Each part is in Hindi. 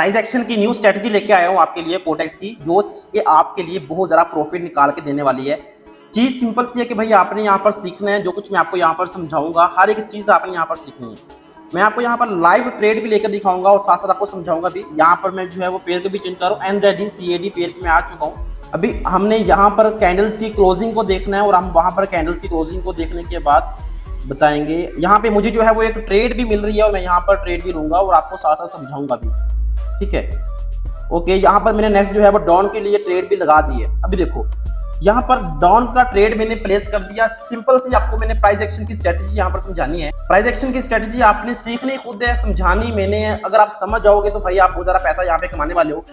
प्राइस एक्शन की न्यू स्ट्रेटजी लेके आया हूँ आपके लिए कोटेक्स की, जो कि आपके लिए बहुत ज़्यादा प्रॉफिट निकाल के देने वाली है। चीज़ सिंपल सी है कि भाई आपने यहाँ पर सीखना है, जो कुछ मैं आपको यहाँ पर समझाऊंगा हर एक चीज़ आपने यहाँ पर सीखनी है। मैं आपको यहाँ पर लाइव ट्रेड भी लेकर दिखाऊंगा और साथ साथ आपको समझाऊंगा भी। यहाँ पर मैं जो है वो पेयर को भी चेंज कर रहा हूँ, NZD CAD पेयर पे मैं आ चुका हूँ। अभी हमने यहाँ पर कैंडल्स की क्लोजिंग को देखना है और हम वहाँ पर कैंडल्स की क्लोजिंग को देखने के बाद बताएंगे। यहाँ पे मुझे जो है वो एक ट्रेड भी मिल रही है और मैं यहाँ पर ट्रेड भी लूंगा और आपको साथ साथ समझाऊंगा भी, ठीक है। ओके, यहाँ पर मैंने नेक्स्ट जो है वो डॉन के लिए ट्रेड भी लगा दी है। अभी देखो यहाँ पर डॉन का ट्रेड मैंने प्लेस कर दिया। सिंपल सी आपको मैंने प्राइस एक्शन की स्ट्रेटजी यहाँ पर समझानी है। प्राइस एक्शन की स्ट्रेटजी आपने सीखनी खुद है, समझानी मैंने है। अगर आप समझ जाओगे तो भाई आप बहुत ज्यादा पैसा यहाँ पे कमाने वाले हो।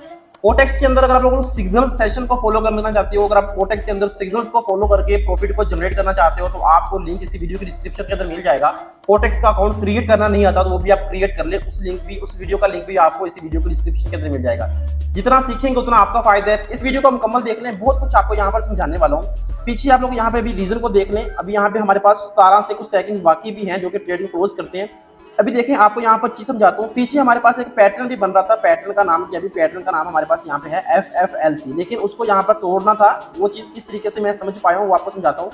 कोटेक्स के अंदर अगर आप लोग सिग्नल सेशन को फॉलो करना चाहते हो, अगर आप कोटेक्स के अंदर सिग्नल्स को फॉलो करके प्रॉफिट को जनरेट करना चाहते हो, तो आपको लिंक इसी वीडियो की डिस्क्रिप्शन के अंदर मिल जाएगा। कोटेक्स का अकाउंट क्रिएट करना नहीं आता तो वो भी आप क्रिएट कर ले, उस लिंक भी, उस वीडियो का लिंक भी आपको इसी वीडियो की डिस्क्रिप्शन के अंदर मिल जाएगा। जितना सीखेंगे उतना आपका फायदा है। इस वीडियो को मुकम्मल देख लें, बहुत कुछ आपको यहाँ पर समझाने वाला हूँ। पीछे आप लोग यहाँ पे भी रीजन को देख लें। अभी यहाँ पे हमारे पास 17 से कुछ सेकंड बाकी भी हैं जो कि ट्रेडिंग क्लोज करते हैं। अभी देखें, आपको यहाँ पर चीज समझाता हूँ। पीछे हमारे पास एक पैटर्न भी बन रहा था, पैटर्न का नाम क्या, अभी पैटर्न का नाम हमारे पास यहाँ पे है FFLC, लेकिन उसको यहाँ पर तोड़ना था। वो चीज किस तरीके से मैं समझ पाया हूँ वो आपको समझाता हूँ।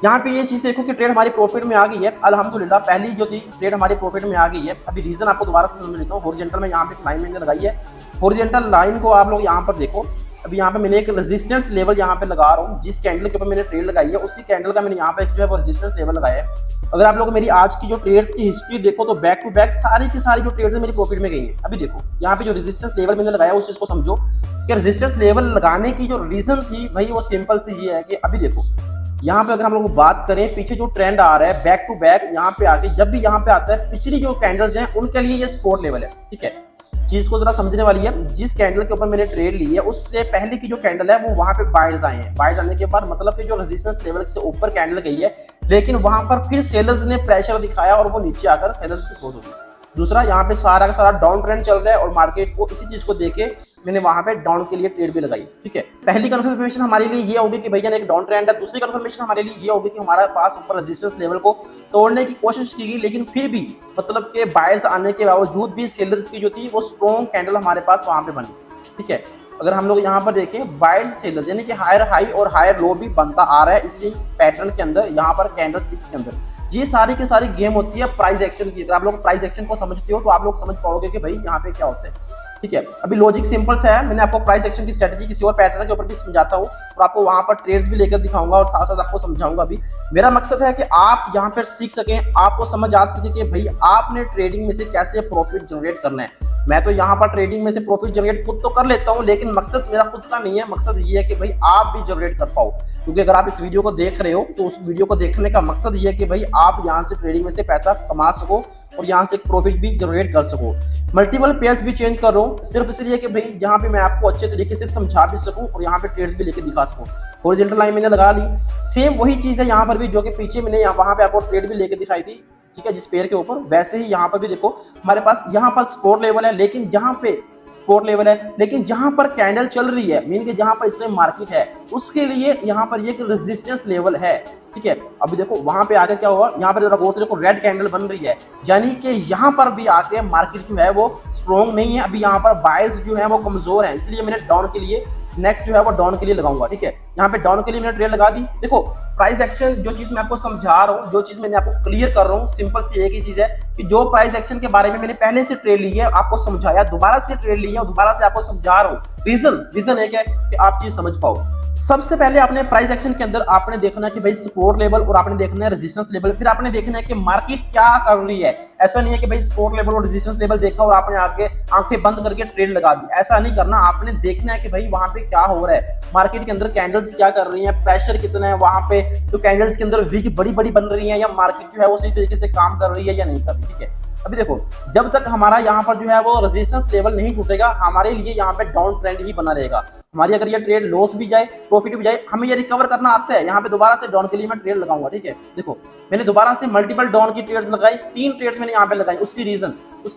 यहाँ पे ये चीज देखो कि ट्रेड हमारी प्रॉफिट में आ गई है, अल्हम्दुलिल्लाह। पहली जो थी ट्रेड हमारी प्रॉफिट में आ गई है। अभी रीजन आपको दोबारा से समझ लेता हूँ। हॉरिजॉन्टल में यहाँ पे लाइन मैंने लगाई है, हॉरिजॉन्टल लाइन को आप लोग यहाँ पर देखो। अभी यहाँ पे मैंने एक रेजिस्टेंस लेवल यहाँ पे लगा रहा हूँ। जिस कैंडल के ऊपर मैंने ट्रेड लगाई है उसी कैंडल का मैंने यहाँ पे जो है वो रेजिस्टेंस लेवल लगाया है। अगर आप लोग मेरी आज की जो ट्रेड्स की हिस्ट्री देखो तो बैक टू बैक सारी की सारी जो ट्रेड्स है मेरी प्रॉफिट में गई है। अभी देखो यहाँ पे जो रेजिस्टेंस लेवल मैंने लगाया उस चीज को समझो कि रेजिस्टेंस लेवल लगाने की जो रीजन थी भाई वो सिंपल सी ये है कि अभी देखो यहाँ पे अगर हम लोग बात करें, पीछे जो ट्रेंड आ रहा है बैक टू बैक, यहाँ पे आके जब भी यहाँ पे आता है पिछली जो कैंडल्स हैं उनके लिए ये सपोर्ट लेवल है, ठीक है। चीज को जरा समझने वाली है। जिस कैंडल के ऊपर मैंने ट्रेड ली है उससे पहले की जो कैंडल है वो वहां पे बायर्स आए हैं। बायर्स आने के बाद मतलब कि जो रेजिस्टेंस लेवल से ऊपर कैंडल गई है, लेकिन वहां पर फिर सेलर्स ने प्रेशर दिखाया और वो नीचे आकर सेलर्स की क्लोज हो गई। दूसरा, यहाँ पे सारा का सारा डाउन ट्रेंड चल रहा है और मार्केट को इसी चीज को देके मैंने वहां पे डाउन के लिए ट्रेड भी लगाई, ठीक है। पहली कंफर्मेशन हमारे लिए ये होगी कि भैया एक डाउन ट्रेंड है। दूसरी कंफर्मेशन हमारे लिए ये होगी कि हमारे पास ऊपर रेजिस्टेंस लेवल को तोड़ने की कोशिश की गई, लेकिन फिर भी मतलब के बायर्स आने के बावजूद भी सेलर्स की जो थी वो स्ट्रॉन्ग कैंडल हमारे पास वहां पे बनी, ठीक है। अगर हम लोग यहाँ पर देखें बायर्स सेलर्स यानी कि हायर हाई और हायर लो भी बनता आ रहा है इसी पैटर्न के अंदर, यहाँ पर कैंडलस्टिक्स के अंदर। ये सारी की सारी गेम होती है प्राइस एक्शन की। अगर आप लोग प्राइस एक्शन को समझते हो तो आप लोग समझ पाओगे कि भाई यहाँ पे क्या होता है, ठीक है। अभी लॉजिक सिंपल सा है। मैंने आपको प्राइस एक्शन की स्ट्रेटजी किसी और पैटर्न के ऊपर भी समझाता हूँ और आपको वहां पर ट्रेड्स भी लेकर दिखाऊंगा और साथ साथ आपको समझाऊंगा भी। मेरा मकसद है कि आप यहाँ पर सीख सकें, आपको समझ आ सके कि भाई आपने ट्रेडिंग में से कैसे प्रॉफिट जनरेट करना है। मैं तो यहाँ पर ट्रेडिंग में से प्रॉफिट जनरेट खुद तो कर लेता हूँ, लेकिन मकसद मेरा खुद का नहीं है। मकसद ये है कि भाई आप भी जनरेट कर पाओ, क्योंकि अगर आप इस वीडियो को देख रहे हो तो उस वीडियो को देखने का मकसद ये है कि भाई आप यहाँ से ट्रेडिंग में से पैसा कमा सको और यहाँ से प्रॉफिट भी जनरेट कर सको। मल्टीपल पेयर्स भी चेंज कर रहा हूँ सिर्फ इसलिए कि भाई यहाँ पे मैं आपको अच्छे तरीके से समझा भी सकूँ और यहाँ पे ट्रेड्स भी लेके दिखा सकूँ। हॉरिजॉन्टल लाइन मैंने लगा ली, सेम वही चीज है यहाँ पर भी, जो कि पीछे मैंने वहां पे आपको ट्रेड भी लेके दिखाई थी, ठीक है, जिस पेयर के ऊपर। वैसे ही यहाँ पर भी देखो हमारे पास यहाँ पर सपोर्ट लेवल है, लेकिन जहाँ पे सपोर्ट लेवल है, लेकिन जहां पर कैंडल चल रही है मीन के जहां पर इस टाइम मार्केट है उसके लिए यहाँ पर ये रेजिस्टेंस लेवल है, ठीक है। अभी देखो वहां पे आके क्या हुआ, यहाँ पर जरा गौर से देखो रेड कैंडल बन रही है, यानी कि यहाँ पर भी आके मार्केट जो है वो स्ट्रॉन्ग नहीं है। अभी यहाँ पर बायर्स जो है वो कमजोर है, इसलिए मैंने डाउन के लिए नेक्स्ट जो है वो डाउन के लिए लगाऊंगा, ठीक है। यहाँ पे डाउन के लिए मैंने ट्रेड लगा दी। देखो प्राइस एक्शन जो चीज मैं आपको समझा रहा हूँ, जो चीज मैंने आपको क्लियर कर रहा हूँ, सिंपल सी एक ही चीज है कि जो प्राइस एक्शन के बारे में मैंने पहले से ट्रेड ली है, आपको समझाया, दोबारा से ट्रेड ली है और दोबारा से आपको समझा रहा हूँ। रीजन एक है कि आप चीज समझ पाओ। सबसे पहले आपने प्राइस एक्शन के अंदर आपने देखना है कि भाई सपोर्ट लेवल और आपने देखना है रेजिस्टेंस लेवल, फिर आपने देखना है कि मार्केट क्या कर रही है। ऐसा नहीं है कि भाई सपोर्ट लेवल और रेजिस्टेंस लेवल देखा और आपने आगे आंखें बंद करके ट्रेड लगा दी, ऐसा नहीं करना। आपने देखना है कि भाई वहां पे क्या हो रहा है, मार्केट के अंदर कैंडल्स क्या कर रही है, प्रेशर कितना है वहां पे, तो कैंडल्स के अंदर विक बड़ी बड़ी बन रही है या मार्केट जो है वो सही तरीके से काम कर रही है या नहीं कर रही, ठीक है। अभी देखो जब तक हमारा यहाँ पर जो है वो रेजिस्टेंस लेवल नहीं टूटेगा, हमारे लिए यहाँ पे डाउन ट्रेंड ही बना रहेगा। हमारी अगर ये ट्रेड लॉस भी जाए प्रॉफिट भी जाए, हमें ये रिकवर करना आता है। यहाँ पे दोबारा से डाउन के लिए मैं ट्रेड लगाऊंगा, ठीक है। देखो मैंने दोबारा से मल्टीपल डाउन की ट्रेड्स लगाई, 3 ट्रेड्स मैंने यहाँ पे लगाई। उसकी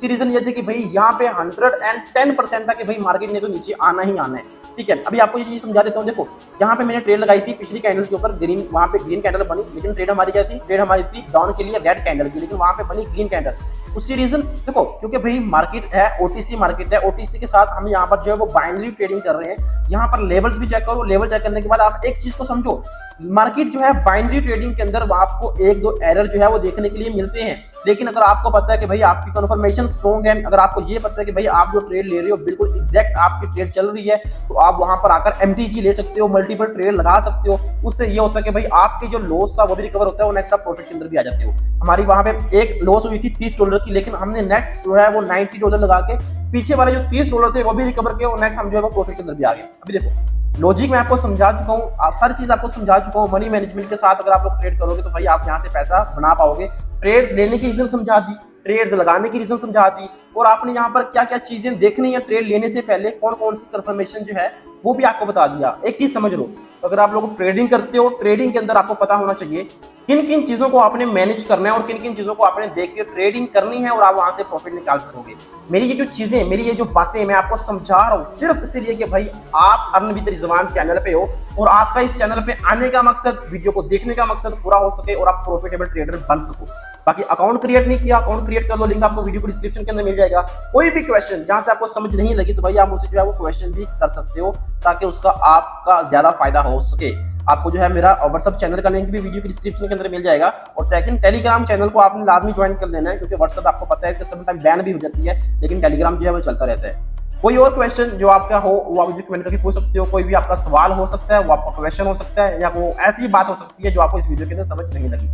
रीजन ये थी कि भाई यहाँ पे 110% था कि भाई मार्केट ने तो नीचे आना ही आना है, ठीक है। अभी आपको ये चीज समझा देता हूँ। देखो यहाँ पे मैंने ट्रेड लगाई थी पिछली कैंडल के ऊपर, ग्रीन, वहां पे ग्रीन कैंडल बनी, लेकिन ट्रेड हमारी क्या थी, ट्रेड हमारी थी डाउन के लिए रेड कैंडल की, लेकिन वहां पे बनी ग्रीन कैंडल। उसकी रीजन देखो, क्योंकि भाई मार्केट है, ओटीसी मार्केट है, ओटीसी के साथ हम यहाँ पर जो है वो बाइनरी ट्रेडिंग कर रहे हैं। यहाँ पर लेवल्स भी चेक करो, लेवल चेक करने के बाद आप एक चीज को समझो, मार्केट जो है बाइनरी ट्रेडिंग के अंदर आपको एक दो एरर जो है वो देखने के लिए मिलते हैं, लेकिन अगर आपको पता है कि भाई आपकी कन्फर्मेशन स्ट्रॉन्ग है, अगर आपको ये पता है कि भाई आप जो ट्रेड ले रहे हो बिल्कुल एग्जैक्ट आपकी ट्रेड चल रही है, तो आप वहां पर आकर एमटीजी ले सकते हो, मल्टीपल ट्रेड लगा सकते हो। उससे ये होता है कि भाई आपके जो लॉस था वो भी रिकवर होता है और नेक्स्ट आप प्रॉफिट के अंदर भी आ जाते हो। हमारी वहां पे एक लॉस हुई थी $30 की, लेकिन हमने नेक्स्ट जो है वो $90 लगा के पीछे वाले जो $30 थे वो भी रिकवर किए और नेक्स्ट हम जो है वो प्रॉफिट के अंदर भी आ गए। अभी देखो लॉजिक मैं आपको समझा चुका हूँ, आप सारी चीज आपको समझा चुका हूँ। मनी मैनेजमेंट के साथ अगर आप लोग ट्रेड करोगे तो भाई आप यहाँ से पैसा बना पाओगे। ट्रेड्स लेने की रीजन समझा दी, ट्रेड्स लगाने की रीजन समझा दी, और आपने यहाँ पर क्या क्या चीजें देखनी है ट्रेड लेने से पहले, कौन कौन सी कंफर्मेशन जो है वो भी आपको बता दिया। एक चीज समझ लो, अगर आप लोग ट्रेडिंग करते हो, ट्रेडिंग के अंदर आपको पता होना चाहिए किन किन चीजों को आपने मैनेज करना है और किन किन चीजों को आपने देख के ट्रेडिंग करनी है और आप वहां से प्रॉफिट निकाल सकोगे। मेरी ये जो चीजें, मेरी ये जो बातें मैं आपको समझा रहा हूँ सिर्फ इसलिए कि भाई आप अर्न विद रिजवान चैनल पे हो और आपका इस चैनल पे आने का मकसद, वीडियो को देखने का मकसद पूरा हो सके और आप प्रॉफिटेबल ट्रेडर बन सको। बाकी अकाउंट क्रिएट नहीं किया, अकाउंट क्रिएट कर लो, लिंक आपको वीडियो को डिस्क्रिप्शन के अंदर मिल जाएगा। कोई भी क्वेश्चन जहां से आपको समझ नहीं लगी तो भाई आप मुझसे जो है वो क्वेश्चन भी कर सकते हो, ताकि उसका आपका ज्यादा फायदा हो सके। आपको जो है मेरा व्हाट्सएप चैनल का लिंक भी वीडियो की डिस्क्रिप्शन के अंदर मिल जाएगा। और सेकंड, टेलीग्राम चैनल को आपने लाजमी ज्वाइन कर लेना है, क्योंकि व्हाट्सएप आपको पता है कि समटाइम बैन भी हो जाती है, लेकिन टेलीग्राम जो है वो चलता रहता है। कोई और क्वेश्चन जो आपका हो वो आप मुझे कमेंट करके पूछ सकते हो। कोई भी आपका सवाल हो सकता है, वो आपका क्वेश्चन हो सकता है, या वो ऐसी बात हो सकती है जो आपको इस वीडियो के अंदर समझ नहीं लगी।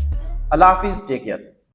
अल्लाह हाफिज, टेक केयर।